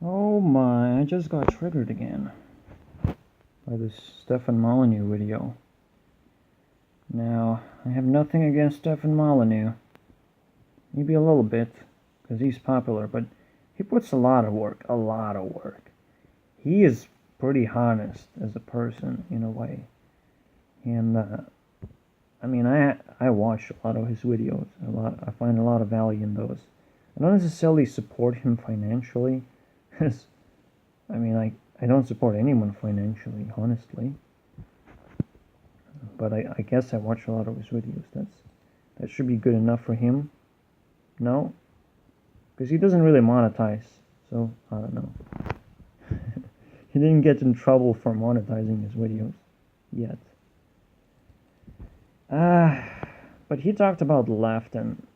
Oh my, I just got triggered again by this Stefan Molyneux video. Now, I have nothing against Stefan Molyneux. Maybe a little bit, because he's popular, but he puts a lot of work. He is pretty honest as a person, in a way. And, I mean, I watch a lot of his videos. I find a lot of value in those. I don't necessarily support him financially, because, I mean, I don't support anyone financially, honestly. But I guess I watch a lot of his videos. That should be good enough for him. No? Because he doesn't really monetize, so I don't know. He didn't get in trouble for monetizing his videos yet. But he talked about the left, and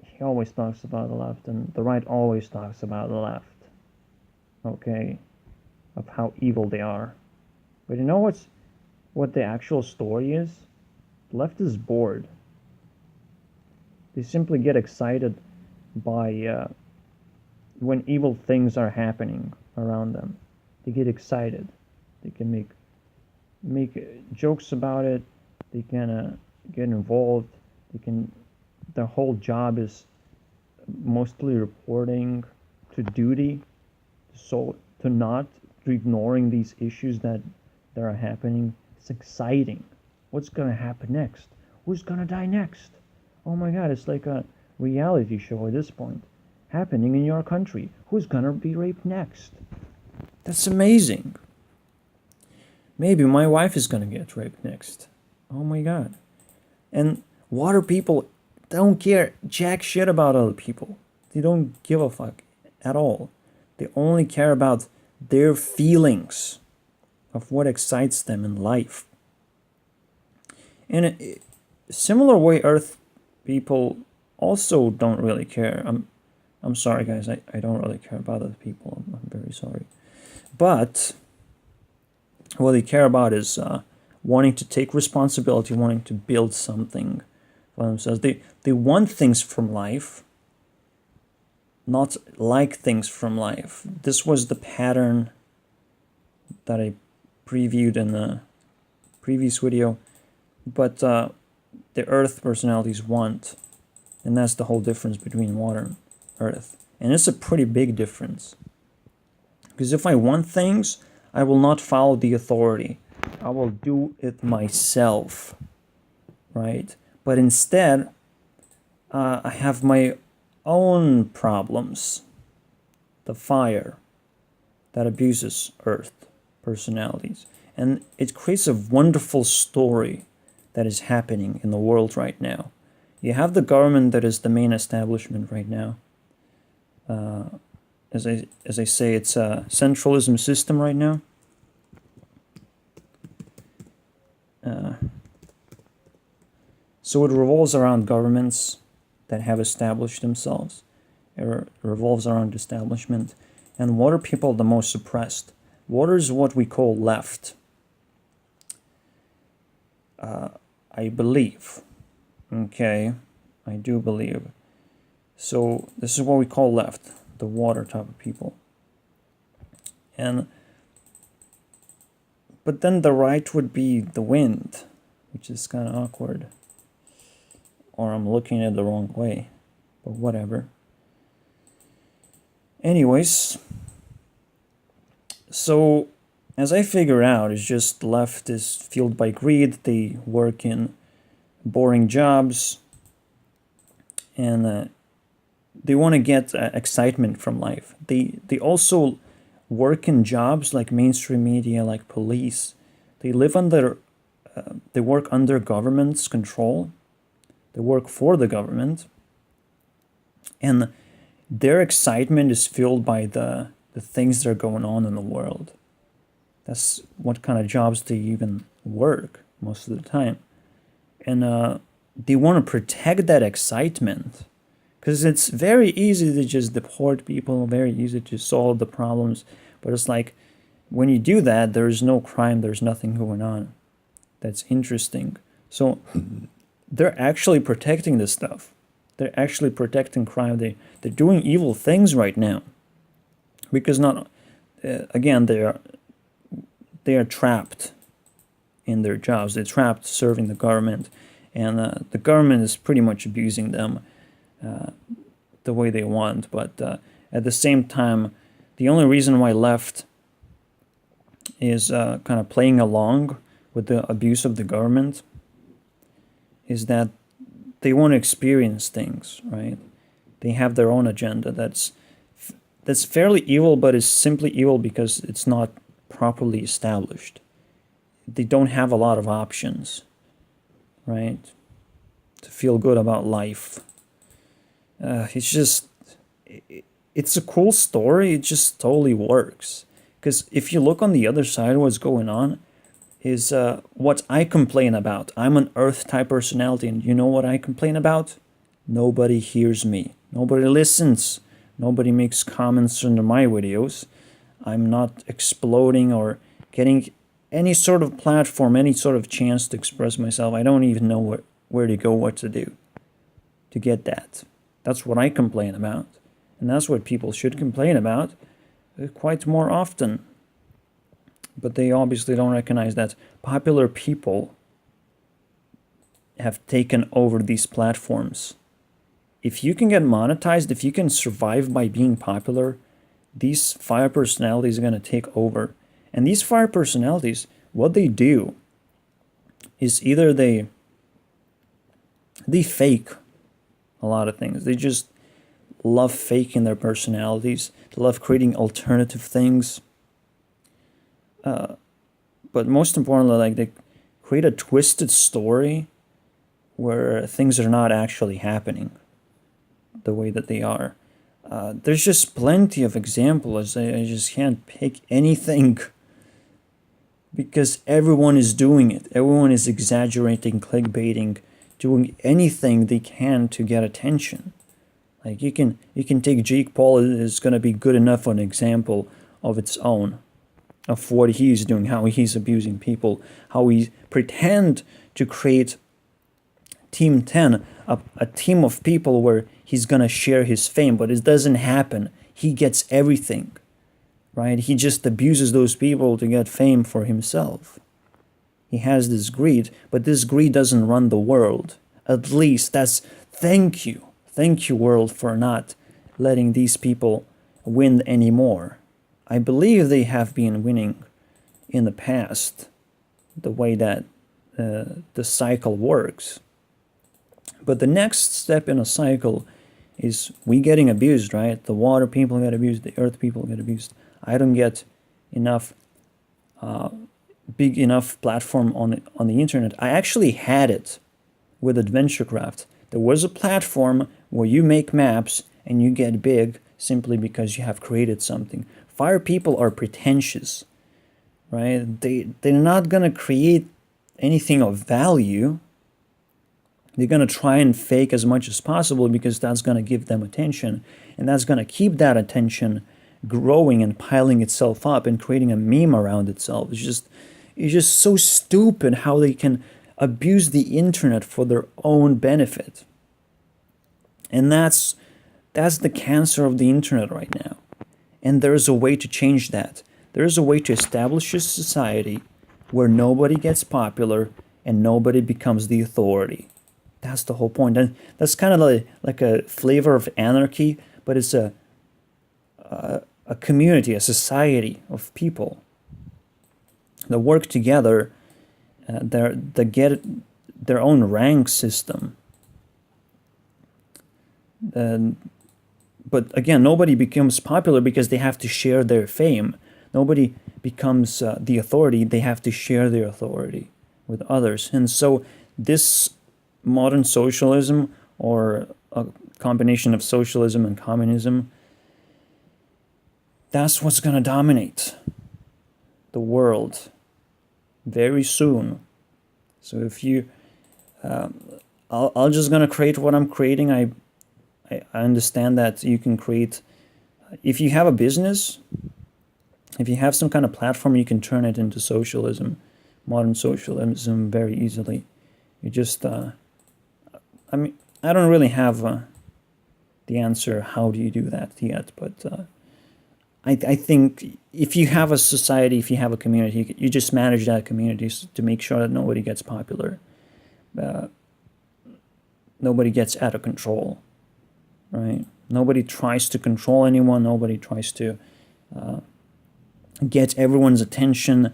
he always talks about the left, and the right always talks about the left. Okay? Of how evil they are. But you know what the actual story is? The left is bored. They simply get excited by when evil things are happening around them. They get excited. They can make jokes about it. They can get involved. Their whole job is mostly reporting to duty, so to ignoring these issues that are happening. It's exciting. What's gonna happen next? Who's gonna die next? Oh my God, it's like a reality show at this point. Happening in your country. Who's gonna be raped next? That's amazing. Maybe my wife is gonna get raped next. Oh my God. And water people don't care jack shit about other people. They don't give a fuck at all. They only care about their feelings of what excites them in life. In a similar way, Earth people also don't really care. I'm sorry, guys. I don't really care about other people. I'm very sorry. But what they care about is wanting to take responsibility, wanting to build something for themselves. They want things from life, not like things from life. This was the pattern that I previewed in the previous video. But the Earth personalities want, and that's the whole difference between water and Earth. And it's a pretty big difference. Because if I want things, I will not follow the authority. I will do it myself, right? But instead, I have my own problems. The fire that abuses Earth personalities. And it creates a wonderful story that is happening in the world right now. You have the government that is the main establishment right now. As I say, it's a centralism system right now. So it revolves around governments that have established themselves. It revolves around establishment. And water people are the most suppressed. Water is what we call left. I believe. Okay, I do believe. So this is what we call left, the water type of people. But then the right would be the wind, which is kind of awkward. Or I'm looking at it the wrong way, but whatever. Anyways, so as I figure out, it's just left is fueled by greed. They work in boring jobs, and they want to get excitement from life. They also work in jobs like mainstream media, like police. They live under, they work under government's control. They work for the government, and their excitement is fueled by the things that are going on in the world. That's what kind of jobs they even work most of the time. And they want to protect that excitement, because it's very easy to just deport people, very easy to solve the problems. But it's like, when you do that, there's no crime, there's nothing going on. That's interesting. So they're actually protecting this stuff. They're actually protecting crime. They're doing evil things right now. because not again they are trapped in their jobs. They're trapped serving the government, and the government is pretty much abusing them the way they want. But at the same time, the only reason why left is kind of playing along with the abuse of the government is that they want to experience things, right? They have their own agenda that's fairly evil, but is simply evil because it's not properly established. They don't have a lot of options, right? To feel good about life. It's a cool story. It just totally works. Because if you look on the other side, what's going on is what I complain about. I'm an Earth-type personality, and you know what I complain about? Nobody hears me. Nobody listens. Nobody makes comments under my videos. I'm not exploding or getting any sort of platform, any sort of chance to express myself. I don't even know where to go, what to do to get that. That's what I complain about. And that's what people should complain about quite more often. But they obviously don't recognize that popular people have taken over these platforms. If you can get monetized, if you can survive by being popular, these fire personalities are going to take over. And these fire personalities, what they do is either they fake a lot of things. They just love faking their personalities. They love creating alternative things. But most importantly, like, they create a twisted story where things are not actually happening the way that they are. There's just plenty of examples. I just can't pick anything because everyone is doing it. Everyone is exaggerating, clickbaiting, doing anything they can to get attention. Like, you can take Jake Paul is going to be good enough an example of its own, of what he's doing, how he's abusing people, how he pretend to create Team 10, a team of people where he's going to share his fame, but it doesn't happen. He gets everything, right? He just abuses those people to get fame for himself. He has this greed, but this greed doesn't run the world. At least that's, thank you, world, for not letting these people win anymore. I believe they have been winning in the past, the way that the cycle works. But the next step in a cycle is we getting abused, right? The water people get abused, the earth people get abused. I don't get enough big enough platform on the internet. I actually had it with AdventureCraft. There was a platform where you make maps and you get big simply because you have created something. Fire people are pretentious, right? They're not gonna create anything of value. They're gonna try and fake as much as possible because that's gonna give them attention, and that's gonna keep that attention growing and piling itself up and creating a meme around itself. It's just so stupid how they can abuse the internet for their own benefit. And that's the cancer of the internet right now. And there's a way to change that. There's a way to establish a society where nobody gets popular and nobody becomes the authority. That's the whole point. And that's kind of like a flavor of anarchy, but it's a community, a society of people that work together. They get their own rank system. But again, nobody becomes popular because they have to share their fame. Nobody becomes the authority. They have to share their authority with others. And so this modern socialism, or a combination of socialism and communism, that's what's going to dominate the world very soon. So if you, I'll just going to create what I'm creating. I understand that you can create, if you have a business, if you have some kind of platform, you can turn it into socialism, modern socialism, very easily. You just, I mean, I don't really have the answer how do you do that yet, but I think if you have a society, if you have a community, you just manage that community to make sure that nobody gets popular, uh, nobody gets out of control, right? Nobody tries to control anyone. Nobody tries to get everyone's attention.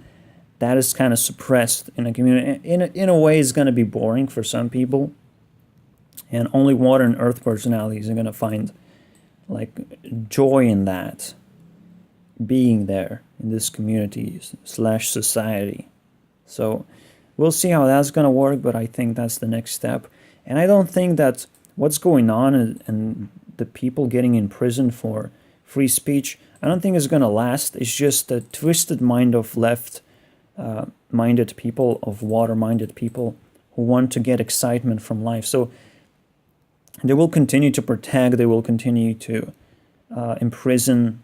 That is kind of suppressed in a community. In a way, it's going to be boring for some people, and only water and earth personalities are going to find like joy in that, being there in this community slash society. So we'll see how that's going to work, but I think that's the next step. And I don't think that what's going on and the people getting in prison for free speech, I don't think it's going to last. It's just the twisted mind of left minded people, of water minded people who want to get excitement from life. So they will continue to protect, they will continue to imprison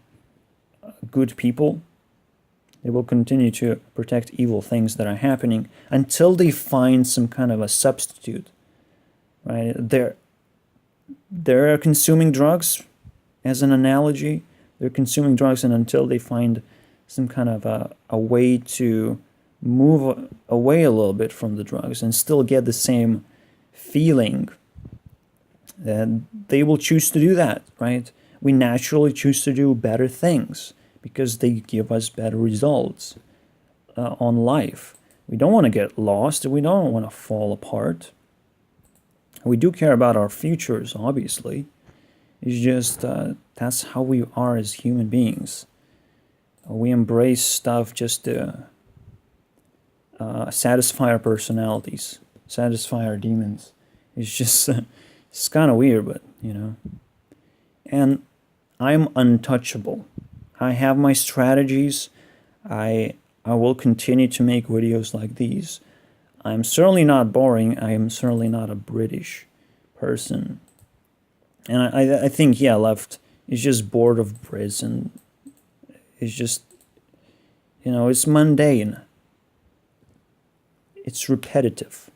good people. They will continue to protect evil things that are happening until they find some kind of a substitute, right? They're consuming drugs, as an analogy. They're consuming drugs, and until they find some kind of a way to move away a little bit from the drugs and still get the same feeling, then they will choose to do that, right? We naturally choose to do better things because they give us better results on life. We don't want to get lost. We don't want to fall apart. We do care about our futures, obviously. It's just that's how we are as human beings. We embrace stuff just to satisfy our personalities, satisfy our demons. It's just it's kind of weird, but you know. And I'm untouchable. I have my strategies. I will continue to make videos like these. I'm certainly not boring. I am certainly not a British person. And I think, yeah, left is just bored of Brits, and it's just, you know, it's mundane. It's repetitive.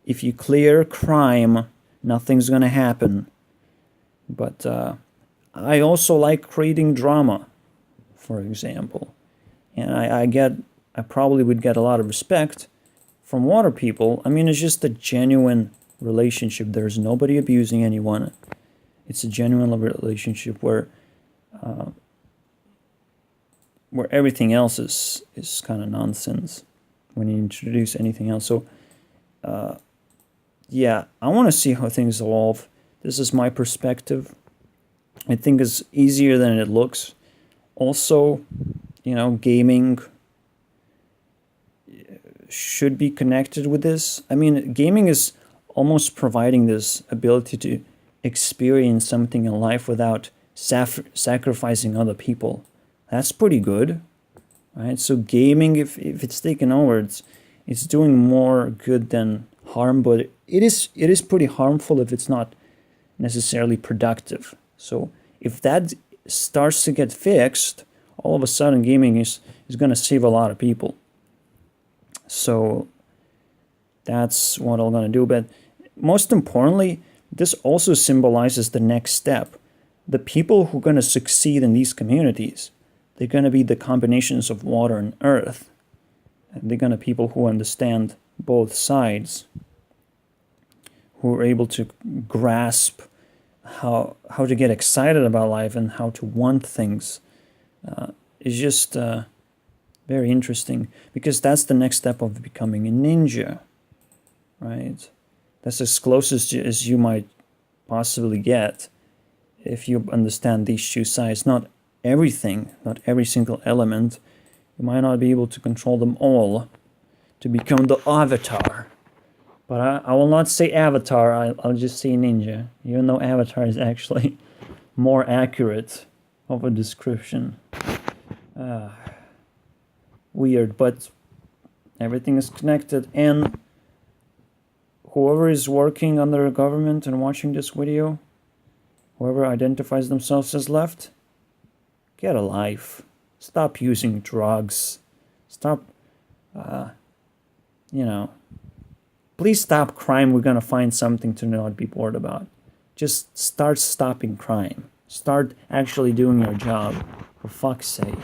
If you clear crime, nothing's gonna happen. But I also like creating drama, for example. And I probably would get a lot of respect from water people. I mean, it's just a genuine relationship. There's nobody abusing anyone. It's a genuine relationship where everything else is kind of nonsense when you introduce anything else. So, yeah, I want to see how things evolve. This is my perspective. I think it's easier than it looks. Also, you know, gaming should be connected with this. I mean, gaming is almost providing this ability to experience something in life without sacrificing other people. That's pretty good, right? So gaming, if it's taken over, it's doing more good than harm, but it is pretty harmful if it's not necessarily productive. So if that starts to get fixed, all of a sudden gaming is going to save a lot of people. So that's what I'm going to do. But most importantly, this also symbolizes the next step. The people who are going to succeed in these communities, they're going to be the combinations of water and earth. And they're going to be people who understand both sides, who are able to grasp how to get excited about life and how to want things. It's just very interesting, because that's the next step of becoming a ninja, right? That's as close as you might possibly get if you understand these two sides. Not everything, not every single element. You might not be able to control them all to become the avatar. But I will not say avatar, I'll just say ninja, even though avatar is actually more accurate of a description. Weird, but everything is connected, and whoever is working under a government and watching this video, whoever identifies themselves as left, get a life. Stop using drugs. Stop, please stop crime. We're going to find something to not be bored about. Just start stopping crime. Start actually doing your job, for fuck's sake.